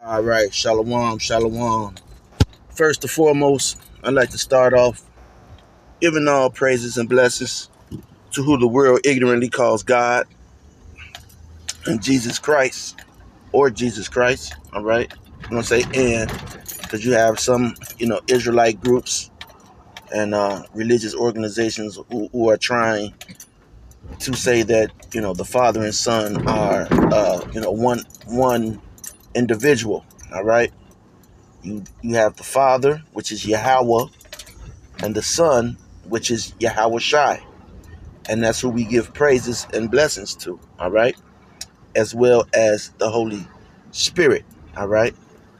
All right, shalom, shalom. First and foremost, I'd like to start off giving all praises and blessings to who the world ignorantly calls God and Jesus Christ, or Jesus Christ. All right, I'm gonna say "and" because you have some, Israelite groups and religious organizations who are trying to say that the Father and Son are one individual. All right, you have the Father, which is Yahweh, and the Son, which is Yahweh Shai. And that's who we give praises and blessings to, all right? As well as the Holy Spirit, all right?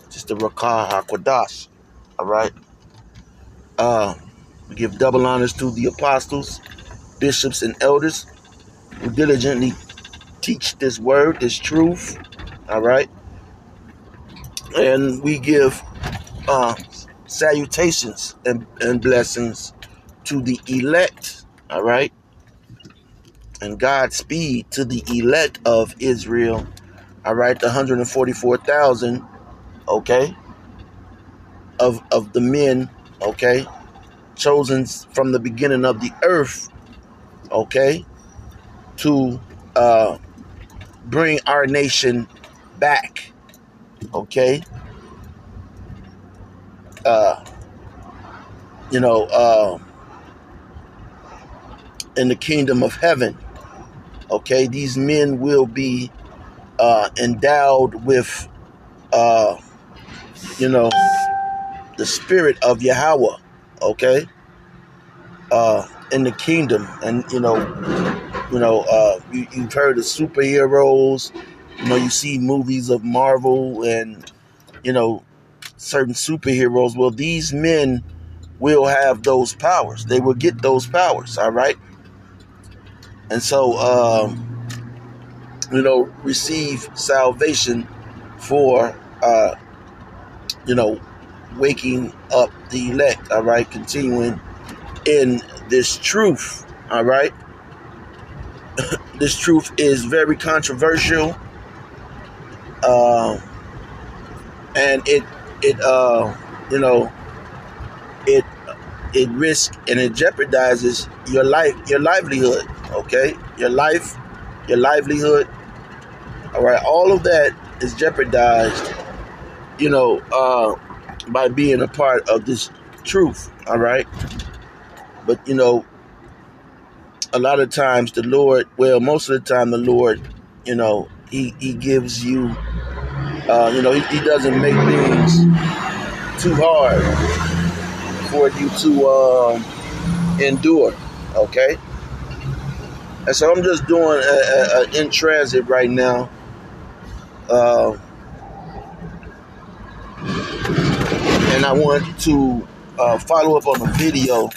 Just the Rakah HaKodash, all right? We give double honors to the apostles, bishops, and elders who diligently teach this word, this truth, all right? And we give salutations and blessings to the elect, all right? And Godspeed to the elect of Israel, all right, the 144,000, okay, of the men, okay, chosen from the beginning of the earth, okay, to bring our nation back, okay, uh, you know, uh, in the kingdom of heaven, okay. These men will be endowed with, uh, you know, the spirit of Yahweh, okay, in the kingdom. And you've heard of superheroes. You see movies of Marvel and certain superheroes. Well, these men will have those powers. They will get those powers. All right, and so receive salvation for waking up the elect. All right, continuing in this truth. All right, this truth is very controversial, and it it risks and it jeopardizes your life, your livelihood. Okay, your life, your livelihood. All right, all of that is jeopardized, by being a part of this truth. All right, but a lot of times the Lord, well, most of the time the Lord, he gives you, he doesn't make things too hard for you to endure. Okay, and so I'm just doing in transit right now, and I want to follow up on a video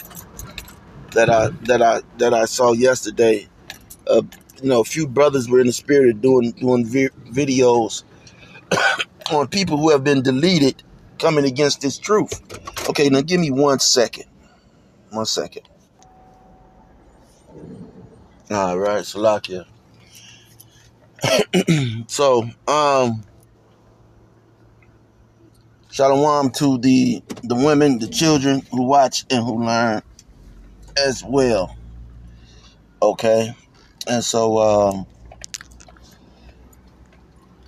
that I saw yesterday. A few brothers were in the spirit of doing videos on people who have been deleted coming against this truth. Okay, now give me 1 second. 1 second. All right, Salakia. So, shalom to the women, the children who watch and who learn as well. Okay, and so,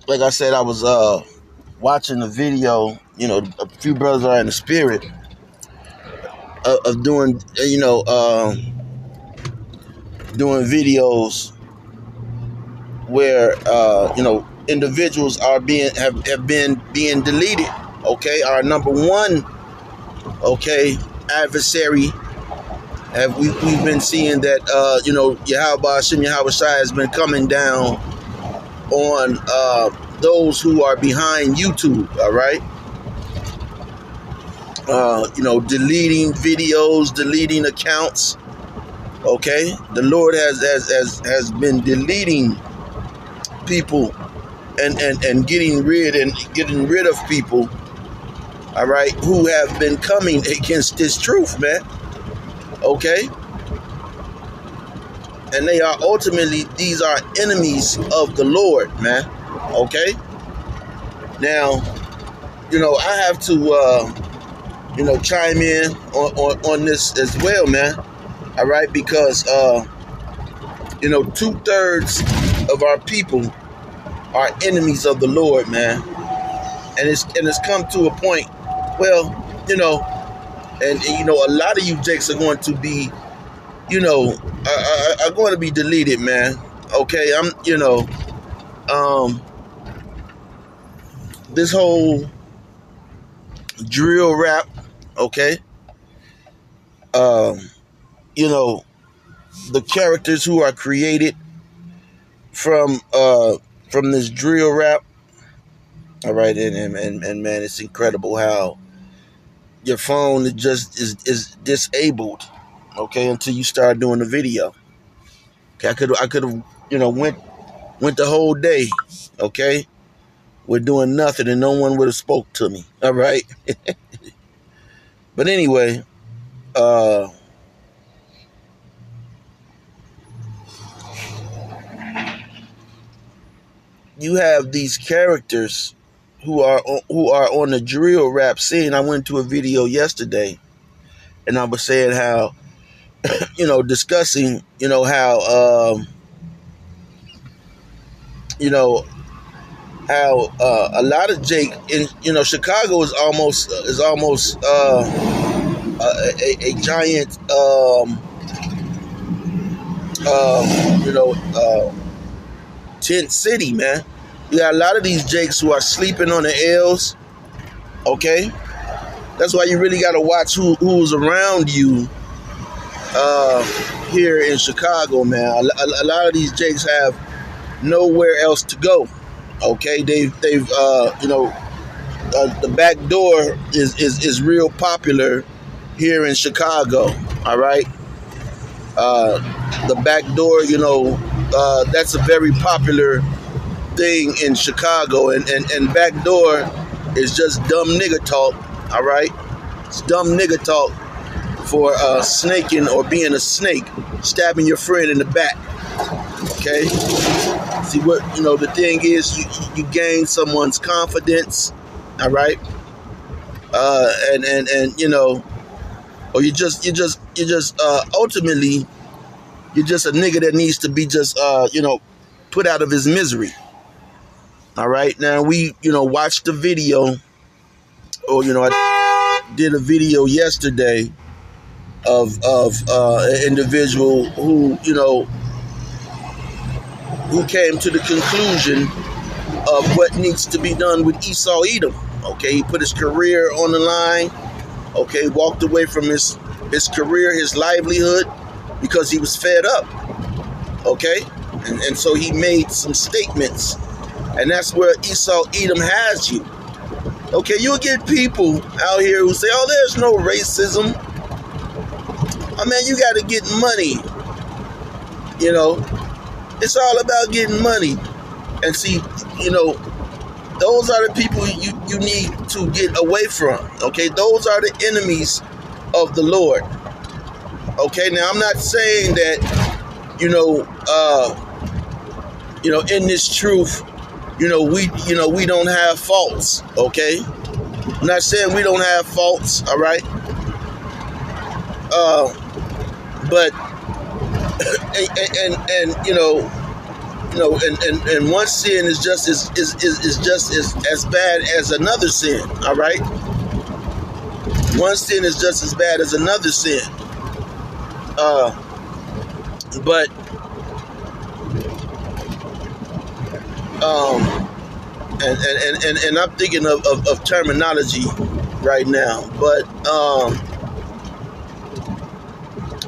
like I said, I was watching the video. A few brothers are in the spirit of doing, doing videos where individuals are have been being deleted. Okay, our number one, okay, adversary. We've been seeing that Yahweh Hashem Yahweh Shai has been coming down on those who are behind YouTube. All right, deleting videos, deleting accounts. Okay, the Lord has been deleting people and getting rid of people, all right, who have been coming against this truth, man. Okay, and they are ultimately, these are enemies of the Lord, man. Okay, now I have to, chime in on this as well, man. All right, because 2/3 of our people are enemies of the Lord, man, and it's come to a point. Well, a lot of you jakes are going to be, are going to be deleted, man. Okay, this whole drill rap, okay, um, you know, the characters who are created from this drill rap. All right, and man, it's incredible how your phone is disabled, okay, until you start doing the video. Okay, I could have went the whole day, okay, with doing nothing and no one would have spoke to me. All right, but anyway, uh, you have these characters who are on the drill rap scene. I went to a video yesterday, and I was saying how discussing how you know how a lot of Jake in Chicago is almost a giant tent city, man. You got a lot of these Jakes who are sleeping on the L's. Okay, that's why you really got to watch who's around you here in Chicago, man. A lot of these Jakes have nowhere else to go. Okay, they've the back door is real popular here in Chicago. All right, the back door, that's a very popular thing in Chicago, and back door is just dumb nigga talk. All right, it's dumb nigga talk for snaking or being a snake, stabbing your friend in the back. Okay, see what the thing is, you gain someone's confidence. All right, and or you just ultimately you're just a nigga that needs to be just put out of his misery. All right, now we watched the video, or I did a video yesterday of an individual who who came to the conclusion of what needs to be done with Esau Edom. Okay, he put his career on the line. Okay, walked away from his career, his livelihood, because he was fed up. Okay, and so he made some statements, and that's where Esau Edom has you. Okay, you'll get people out here who say, "Oh, there's no racism." I mean, you got to get money. It's all about getting money. And see, those are the people you need to get away from. Okay, those are the enemies of the Lord. Okay, now I'm not saying that, in this truth, we don't have faults. Okay, I'm not saying we don't have faults. All right, but and one sin is just as bad as another sin. All right, one sin is just as bad as another sin. But and I'm thinking of terminology right now, but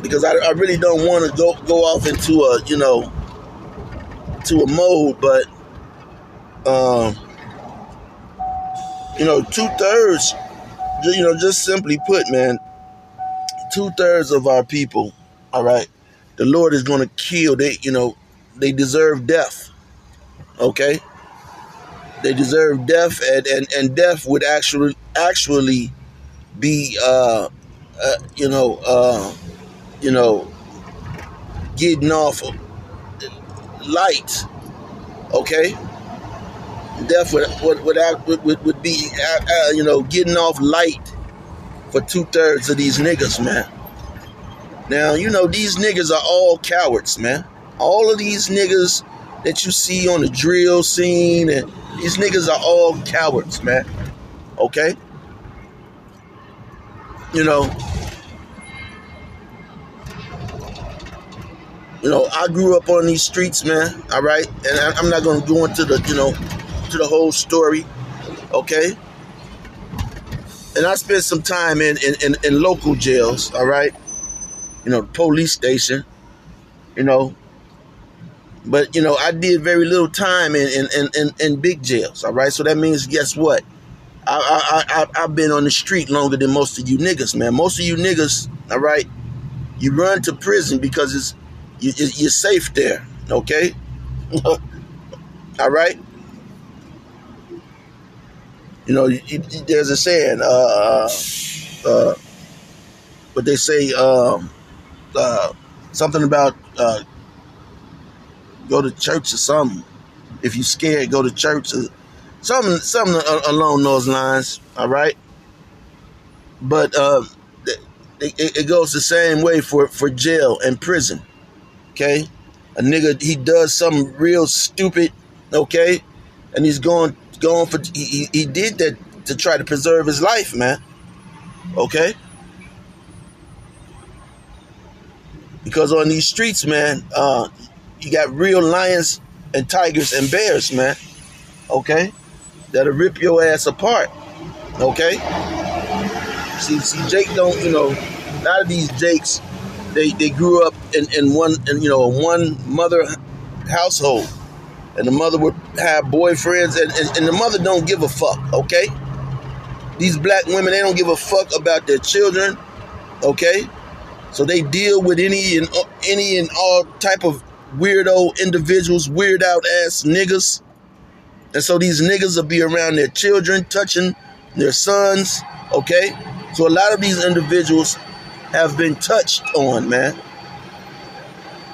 because I really don't want to go off into a to a mode, but 2/3, just simply put, man, 2/3 of our people, all right, the Lord is going to kill. They deserve death. Okay, they deserve death, and death would actually be getting off light. Okay, Death would be, getting off light for 2/3 of these niggas, man. Now, these niggas are all cowards, man. All of these niggas that you see on the drill scene, and these niggas are all cowards, man. Okay? You know, I grew up on these streets, man. All right? And I'm not going to go into to the whole story. Okay? And I spent some time in local jails, all right? The police station, But, I did very little time in big jails, all right? So that means, guess what? I've been on the street longer than most of you niggas, man. Most of you niggas, all right, you run to prison because you're safe there, okay? All right? There's a saying, what they say, something about go to church or something. If you scared, go to church or something along those lines. All right, but it goes the same way for jail and prison. Okay, a nigga, he does something real stupid. Okay, and he's going for he did that to try to preserve his life, man. Okay. Because on these streets, man, you got real lions and tigers and bears, man. Okay? That'll rip your ass apart. Okay? See, Jake don't, a lot of these Jakes, they grew up in one mother household. And the mother would have boyfriends, and the mother don't give a fuck, okay? These black women, they don't give a fuck about their children, okay? So they deal with any and all type of weirdo individuals, weird out ass niggas. And so these niggas will be around their children, touching their sons, okay? So a lot of these individuals have been touched on, man.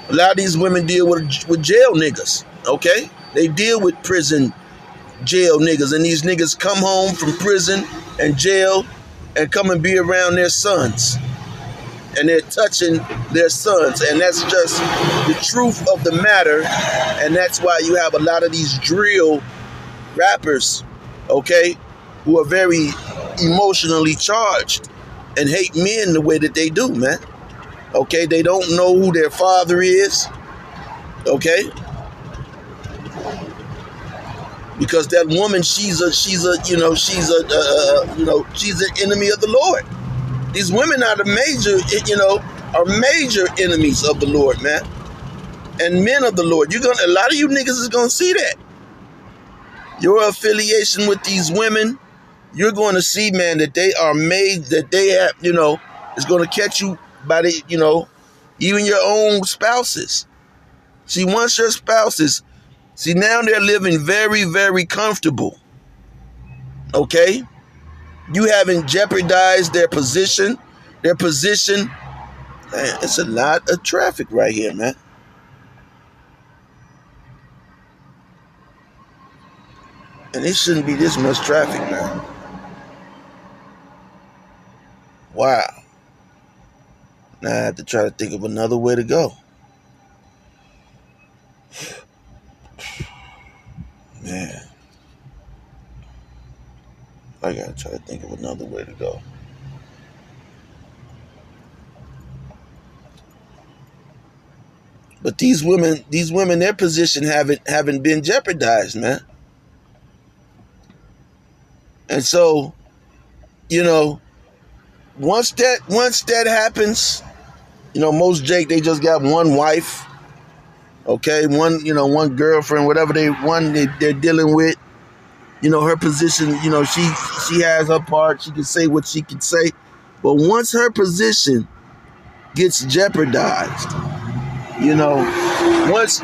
A lot of these women deal with jail niggas, okay? They deal with prison jail niggas, and these niggas come home from prison and jail and come and be around their sons. And they're touching their sons. And that's just the truth of the matter. And that's why you have a lot of these drill rappers, okay, who are very emotionally charged and hate men the way that they do, man. Okay, they don't know who their father is, okay? Because that woman, she's an enemy of the Lord. These women are major enemies of the Lord, man. And men of the Lord. A lot of you niggas is gonna see that. Your affiliation with these women, you're going to see, man, that they are made, that they have, it's going to catch you by the, even your own spouses. See, once your spouses, now they're living very, very comfortable. Okay? You haven't jeopardized their position. Man, it's a lot of traffic right here, man. And it shouldn't be this much traffic, man. Wow. Now I have to try to think of another way to go. Man. I gotta try to think of another way to go. But these women, their position haven't been jeopardized, man. And so, once that happens, most Jake, they just got one wife, okay, one girlfriend, whatever they're dealing with. Her position, she has her part. She can say what she can say, but once her position gets jeopardized, once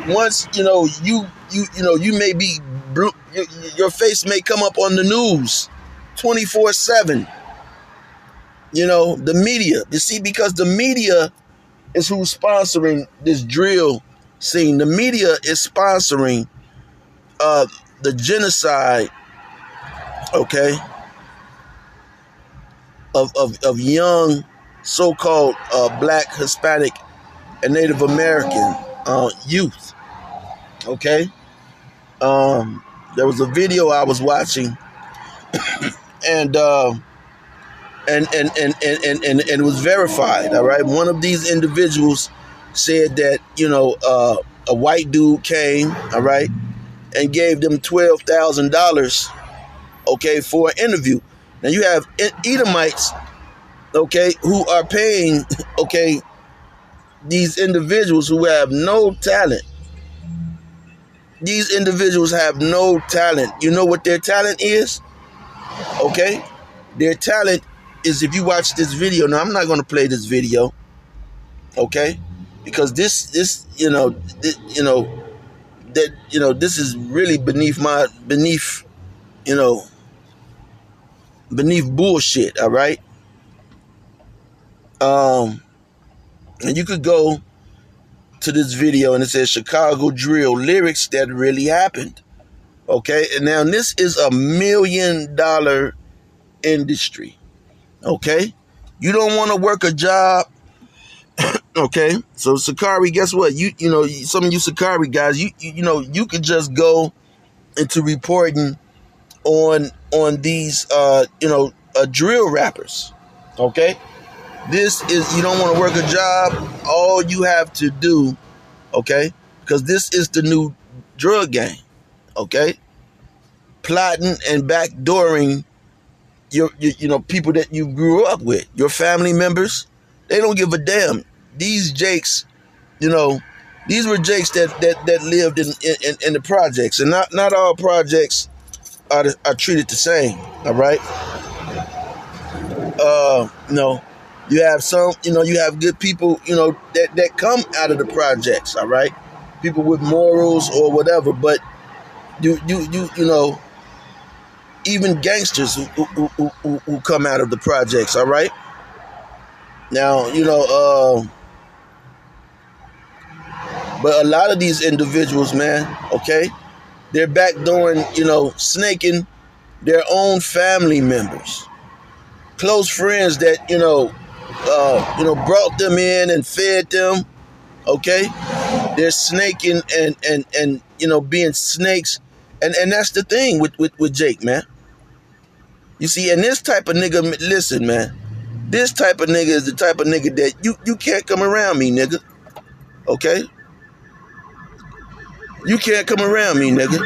you may be, your face may come up on the news 24/7. The media. You see, because the media is who's sponsoring this drill scene. The media is sponsoring the genocide, okay, of young so-called black, Hispanic, and Native American youth. Okay, there was a video I was watching, and and it was verified. All right, one of these individuals said that a white dude came, all right, and gave them $12,000, okay, for an interview. Now you have Edomites, okay, who are paying, okay, these individuals who have no talent. These individuals have no talent. You know what their talent is? Okay? Their talent is, if you watch this video, now I'm not going to play this video, okay? Because this this is really you know, beneath bullshit, all right? And you could go to this video and it says Chicago drill lyrics that really happened. Okay, and now this is $1 million industry. Okay, you don't want to work a job. Okay, so Sakari, guess what? You know, some of you Sakari guys, you could just go into reporting on these drill rappers. Okay, this is, you don't want to work a job. All you have to do, okay, because this is the new drug game. Okay, plotting and backdooring your people that you grew up with, your family members. They don't give a damn. These Jakes, these were Jakes that lived in the projects, and not all projects are treated the same. All right. You have some, you have good people, that come out of the projects. All right, people with morals or whatever, but you know, even gangsters who come out of the projects. All right. Now, but a lot of these individuals, man, okay, they're backdooring, snaking their own family members, close friends that, brought them in and fed them. Okay. They're snaking and being snakes. And that's the thing with Jake, man. You see, and this type of nigga, listen, man, this type of nigga is the type of nigga that you can't come around me, nigga. Okay? You can't come around me, nigga.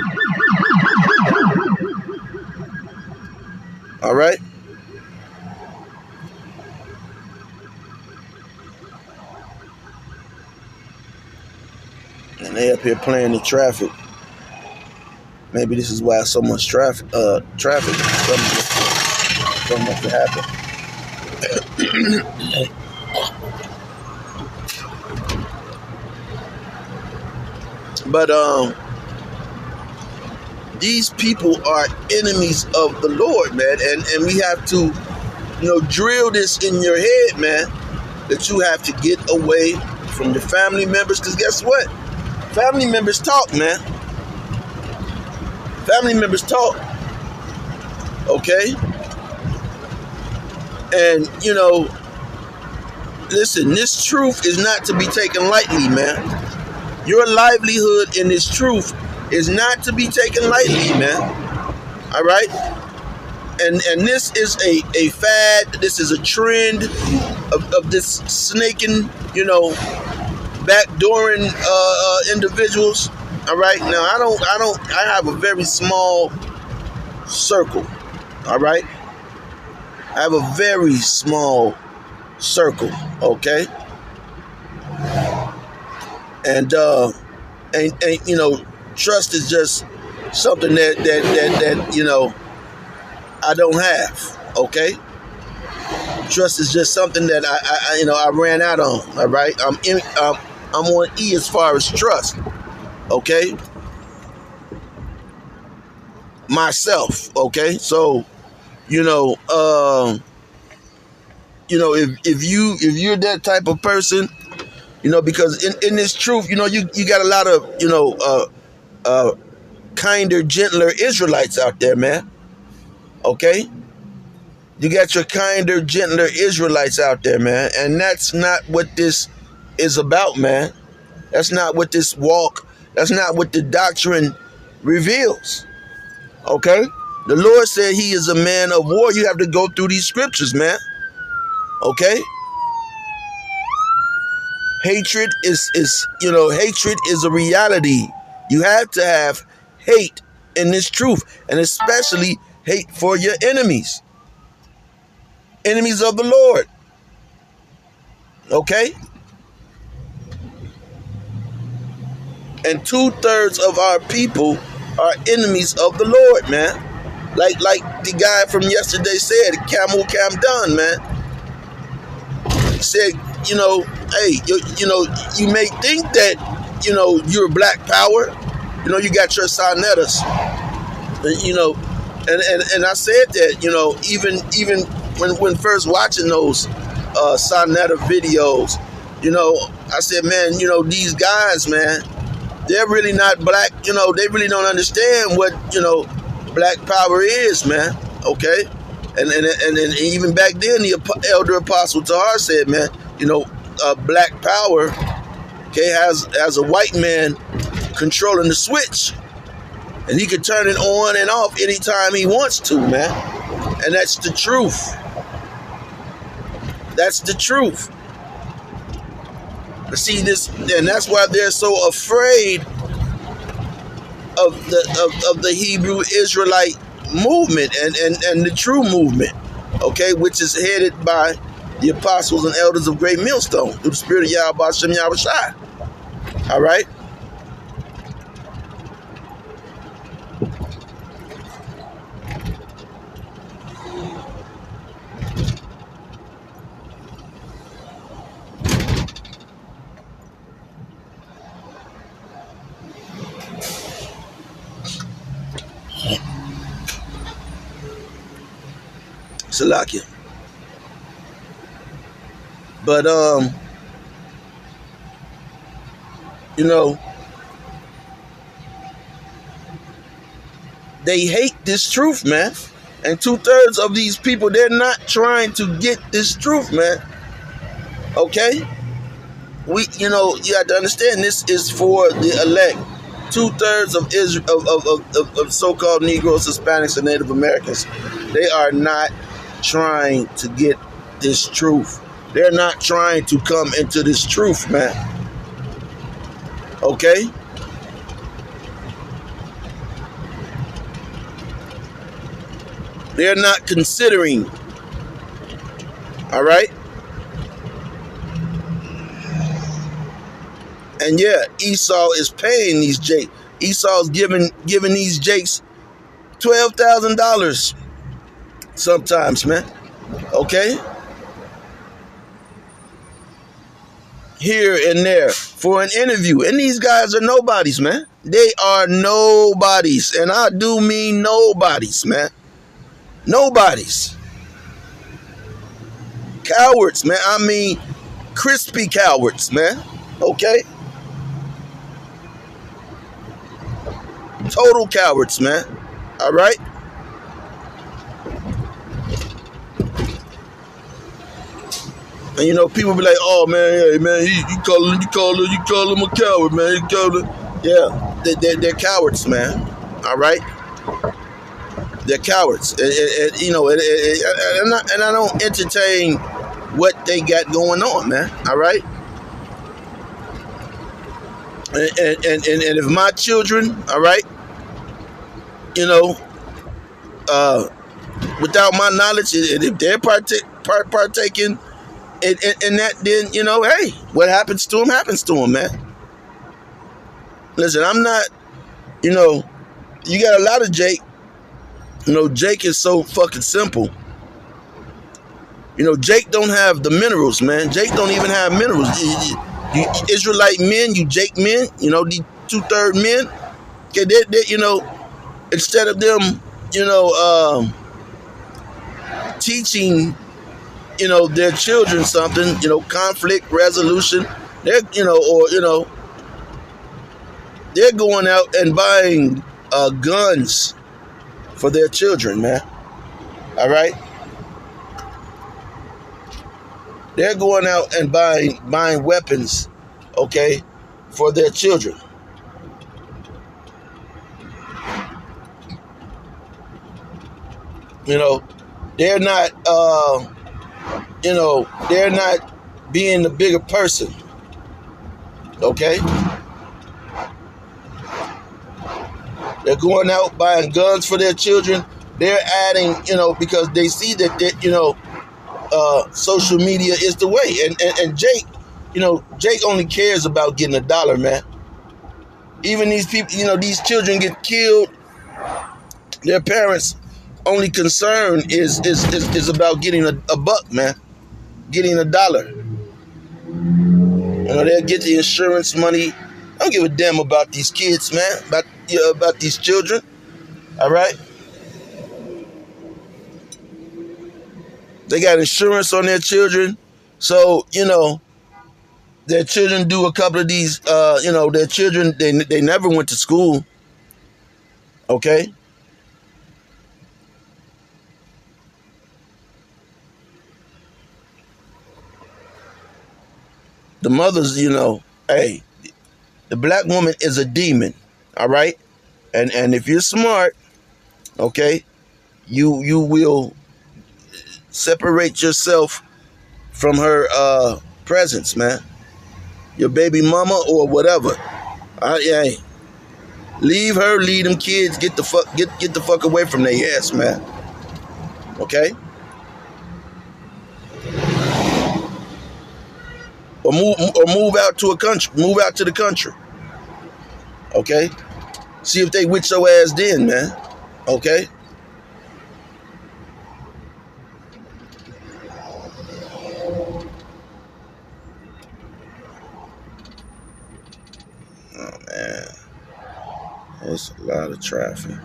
All right? And they up here playing the traffic. Maybe this is why so much traffic. Something must have happened. But these people are enemies of the Lord, man, and we have to, drill this in your head, man, that you have to get away from your family members, because guess what? Family members talk, man. Family members talk. Okay? And, listen, this truth is not to be taken lightly, man. Your livelihood in this truth is not to be taken lightly, man. All right? And this is a fad. This is a trend of this snaking, backdooring individuals. All right? Now, I have a very small circle. All right? I have a very small circle, okay? And trust is just something that I don't have, okay? Trust is just something that I ran out on. All right, I'm on E as far as trust, okay? Myself, okay? So, if you're that type of person, because in this truth, you got a lot of kinder, gentler Israelites out there, man. Okay? You got your kinder, gentler Israelites out there, man. And that's not what this is about, man. That's not what this walk, that's not what the doctrine reveals. Okay? The Lord said he is a man of war. You have to go through these scriptures, man. Okay? Hatred is hatred is a reality. You have to have hate in this truth, and especially hate for your enemies. Enemies of the Lord. Okay? And 2/3 of our people are enemies of the Lord, man. Like the guy from yesterday said, Camel Cam Dunn, man. He said, hey, you may think that, you're black power. You got your Sonetas. And I said that, even when first watching those Sonetta videos, I said, man, these guys, man, they're really not black. They really don't understand what, black power is, man. Okay? And even back then, the elder apostle Tahar said, man, black power, okay, has a white man controlling the switch. And he can turn it on and off anytime he wants to, man. And that's the truth. That's the truth. See this, and that's why they're so afraid of the Hebrew Israelite movement and the true movement, okay, which is headed by the apostles and elders of Great Millstone through the Spirit of Yahweh Shem Yahweh Shai. All right. Salakia. But they hate this truth, man. And 2/3 of these people, they're not trying to get this truth, man. Okay? You have to understand, this is for the elect. 2/3 of Israel, of so-called Negroes, Hispanics, and Native Americans, they are not trying to get this truth. They're not trying to come into this truth, man. Okay? They're not considering. All right? And yeah, Esau is paying these jakes. Esau's giving these jakes $12,000 sometimes, man. Okay? Here and there for an interview. And these guys are nobodies, man. They are nobodies. And I do mean nobodies, man. Nobodies. Cowards, man. I mean crispy cowards, man. Okay? Total cowards, man. All right? And people be like, "Oh man, hey man, you call him a coward, man. You call him, yeah, they're cowards, man. All right, they're cowards, and I don't entertain what they got going on, man. All right, and if my children, all right, without my knowledge, and if they're partaking in that, then, hey, what happens to them, man. Listen, I'm not, you got a lot of Jake. Jake is so fucking simple. Jake don't have the minerals, man. Jake don't even have minerals. You Israelite men, you Jake men, these 2/3 men, okay, they instead of them, teaching, their children something, conflict resolution, they're, they're going out and buying guns for their children, man. All right? They're going out and buying weapons, okay, for their children. You know, they're not, they're not being the bigger person, okay? They're going out buying guns for their children. They're adding, because they see that, social media is the way. And Jake, Jake only cares about getting $1, man. Even these people, these children get killed. Their parents' only concern is about getting a buck, man. Getting $1. They'll get the insurance money. I don't give a damn about these kids, man. About these children. All right? They got insurance on their children. So, their children do a couple of these, their children, they never went to school. Okay? The mothers, hey, the black woman is a demon. All right? And if you're smart, okay, you will separate yourself from her presence, man. Your baby mama or whatever. Hey, leave her, leave them kids, get the fuck away from their ass, man. Okay? Or move out to the country. Okay? See if they with your ass then, man. Okay? Oh man. It's a lot of traffic.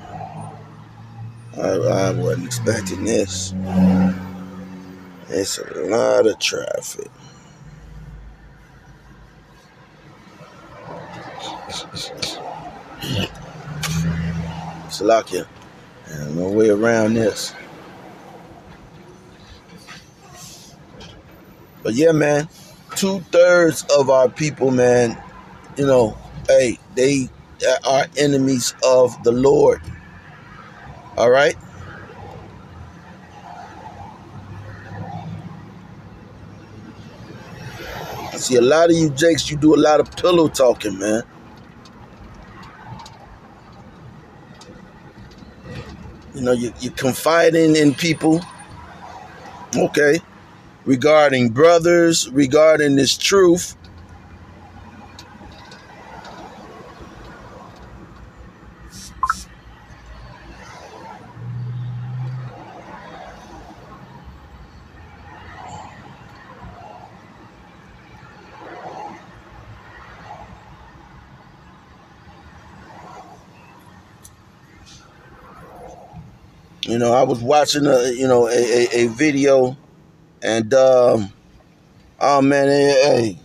I wasn't expecting this. It's a lot of traffic. Salakia. There's no way around this. But yeah, man, 2/3 of our people, man, hey, they are enemies of the Lord. All right? I see a lot of you Jakes, you do a lot of pillow talking, man. You're confiding in people, okay, regarding brothers, regarding this truth. I was watching a video, and oh man, hey,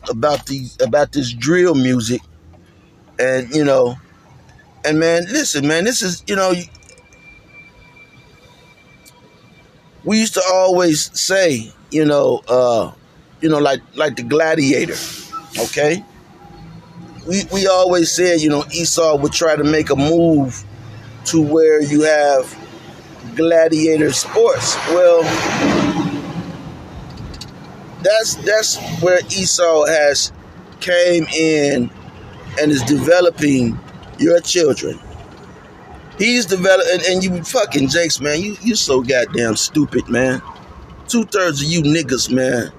about this drill music, and and man, listen, man, this is we used to always say like the gladiator, okay. We always said Esau would try to make a move to where you have gladiator sports. Well, that's where Esau has came in and is developing your children. He's developing, and you fucking Jakes, man, you so goddamn stupid, man. 2/3 of you niggas, man.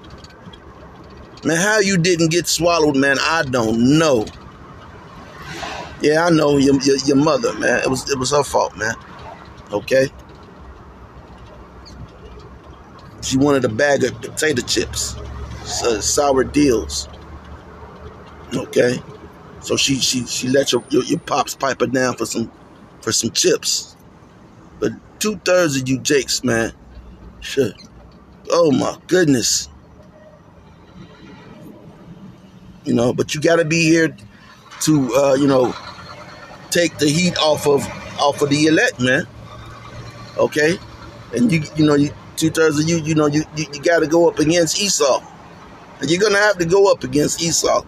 Man, how you didn't get swallowed, man, I don't know. Yeah, I know your mother, man. It was her fault, man. Okay? She wanted a bag of potato chips, sour deals. Okay? So she let your pops pipe her down for some chips. But 2/3 of you Jakes, man. Shit. Oh my goodness. But you gotta be here to take the heat off of the elect, man. Okay, and you 2/3 of you got to go up against Esau, and you're gonna have to go up against Esau,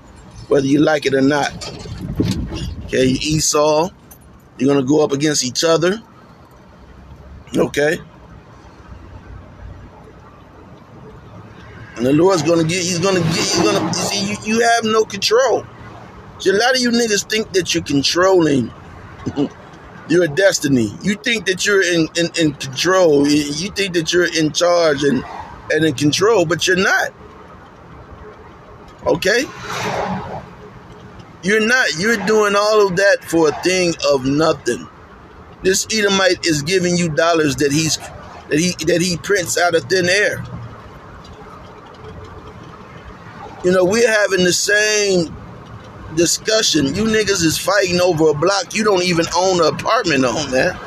whether you like it or not. Okay, Esau, you're gonna go up against each other. Okay, and the Lord's gonna get. He's gonna get. He's gonna. You see, you have no control. See, a lot of you niggas think that you're controlling your destiny. You think that you're in control. You think that you're in charge and in control, but you're not. Okay? You're not. You're doing all of that for a thing of nothing. This Edomite is giving you dollars that he prints out of thin air. You know, we're having the same discussion. You niggas is fighting over a block you don't even own an apartment on, man.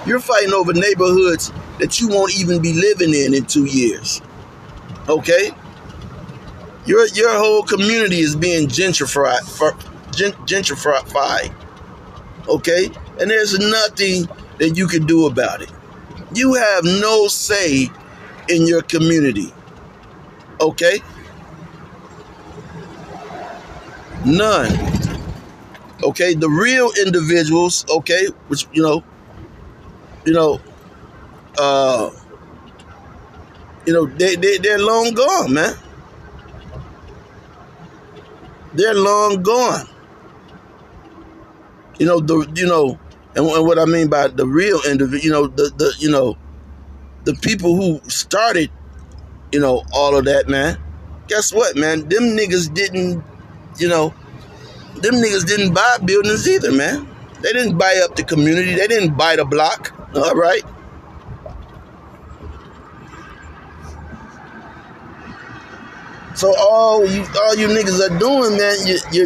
You're fighting over neighborhoods that you won't even be living in 2 years. Okay? Your whole community is being gentrified. Okay? And there's nothing that you can do about it. You have no say in your community. Okay? None. Okay? The real individuals, okay, which they're long gone, man. They're long gone. And what I mean by the real individual, the people who started, all of that, man. Guess what, man? Them niggas didn't buy buildings either, man. They didn't buy up the community. They didn't buy the block. All right. So all you niggas are doing, man,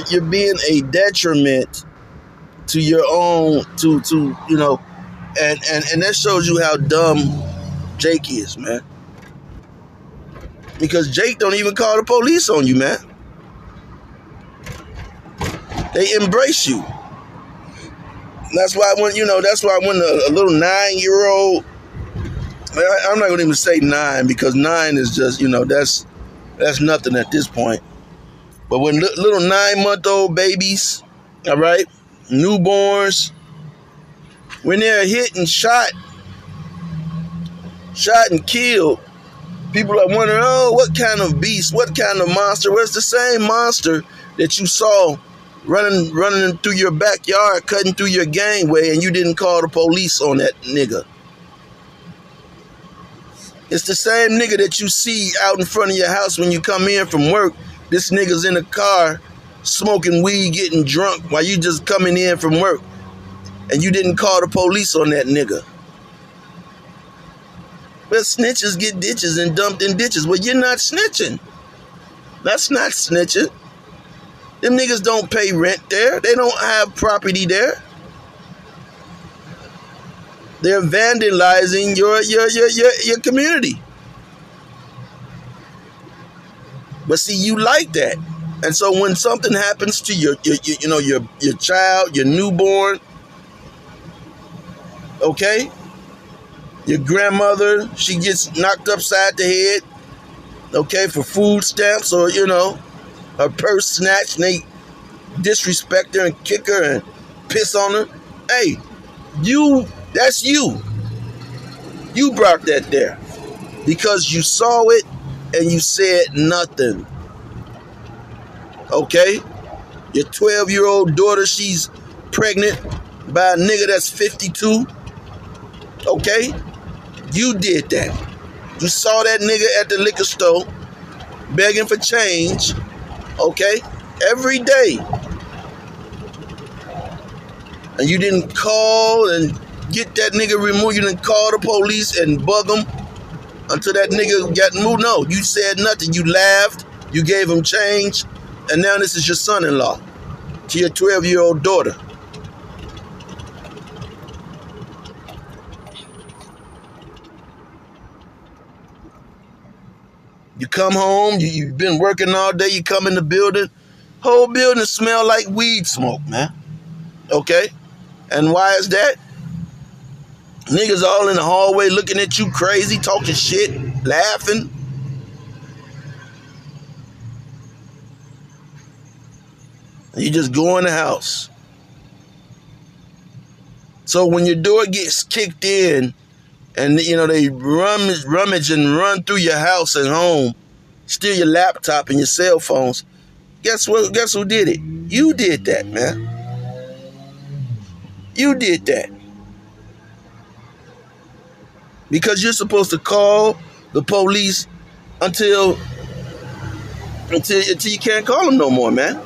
you're being a detriment to your own, and that shows you how dumb Jake is, man. Because Jake don't even call the police on you, man. They embrace you. That's why when a little 9-year-old, I'm not gonna even say 9 because 9 is just, that's nothing at this point. But when little 9-month-old babies, all right, newborns, when they're hit and shot and killed, people are wondering, oh, what kind of beast, what kind of monster? Well, it's the same monster that you saw running through your backyard, cutting through your gangway, and you didn't call the police on that nigga. It's the same nigga that you see out in front of your house when you come in from work. This nigga's in a car smoking weed, getting drunk while you just coming in from work. And you didn't call the police on that nigga. But snitches get ditches and dumped in ditches. Well, you're not snitching. That's not snitching. Them niggas don't pay rent there. They don't have property there. They're vandalizing your community. But see, you like that. And so when something happens to your child, your newborn, okay? Your grandmother, she gets knocked upside the head, okay, for food stamps or, her purse snatched and they disrespect her and kick her and piss on her. Hey, that's you. You brought that there because you saw it and you said nothing. Okay? Your 12-year-old daughter, she's pregnant by a nigga that's 52. Okay? You did that. You saw that nigga at the liquor store begging for change. Okay? Every day. And you didn't call and get that nigga removed. You didn't call the police and bug him until that nigga got moved. No, you said nothing. You laughed. You gave him change. And now this is your son-in-law to your 12-year-old daughter. You come home, you've been working all day, you come in the building, whole building smell like weed smoke, man. Okay? And why is that? Niggas all in the hallway looking at you crazy, talking shit, laughing. And you just go in the house. So when your door gets kicked in and they rummage and run through your house and home, steal your laptop and your cell phones, guess what? Guess who did it? You did that, man. You did that. Because you're supposed to call the police until you can't call them no more, man.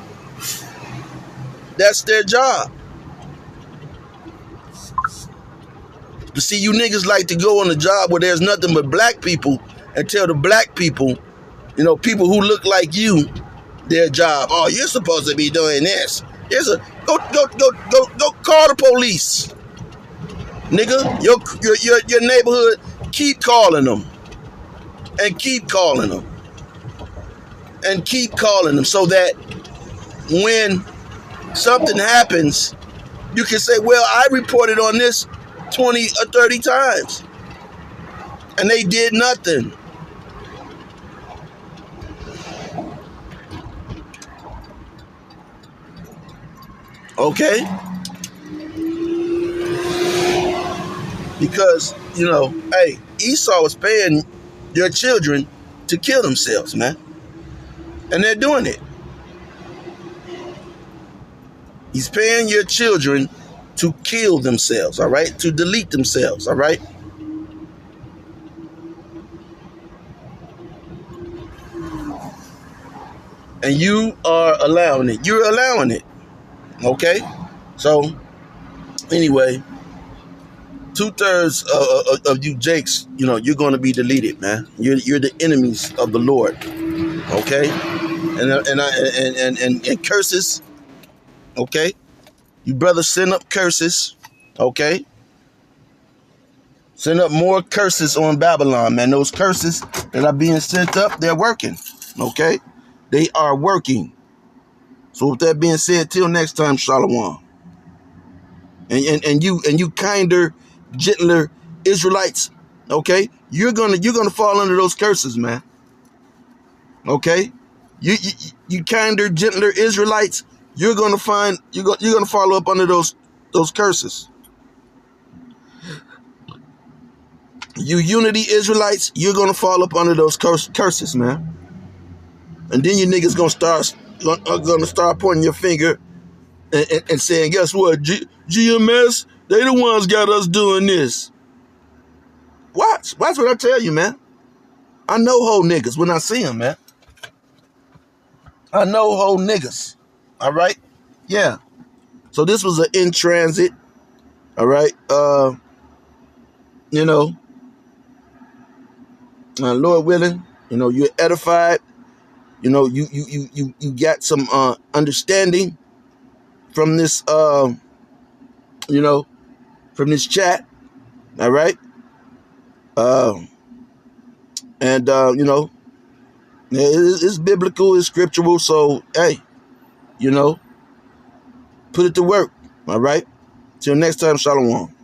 That's their job. But see, you niggas like to go on a job where there's nothing but black people and tell the black people, people who look like you, their job. Oh, you're supposed to be doing this. Go call the police. Nigga, your neighborhood, keep calling them. And keep calling them. And keep calling them so that when something happens, you can say, well, I reported on this 20 or 30 times. And they did nothing. Okay? Because, hey, Esau was paying your children to kill themselves, man. And they're doing it. He's paying your children to kill themselves, all right? To delete themselves, all right? And you are allowing it. You're allowing it. Okay? So, anyway, 2/3 of you Jakes, you're going to be deleted, man. You're the enemies of the Lord. Okay? And curses. Okay? You brothers send up curses. Okay? Send up more curses on Babylon, man. Those curses that are being sent up, they're working. Okay? They are working. So with that being said, till next time, Shalom. And you kinder, gentler Israelites, okay? You're gonna fall under those curses, man. Okay? You kinder, gentler Israelites, you're gonna follow up under those curses. You unity Israelites, you're gonna fall up under those curses, man. And then you niggas gonna start pointing your finger and saying, guess what? GMS, they the ones got us doing this. Watch what I tell you, man. I know whole niggas when I see them, man. I know whole niggas. All right? Yeah. So this was an in transit. All right? Lord willing, you're edified. You got some understanding from this from this chat. All right? It's biblical, it's scriptural, so hey, put it to work. All right? Till next time, Shalom.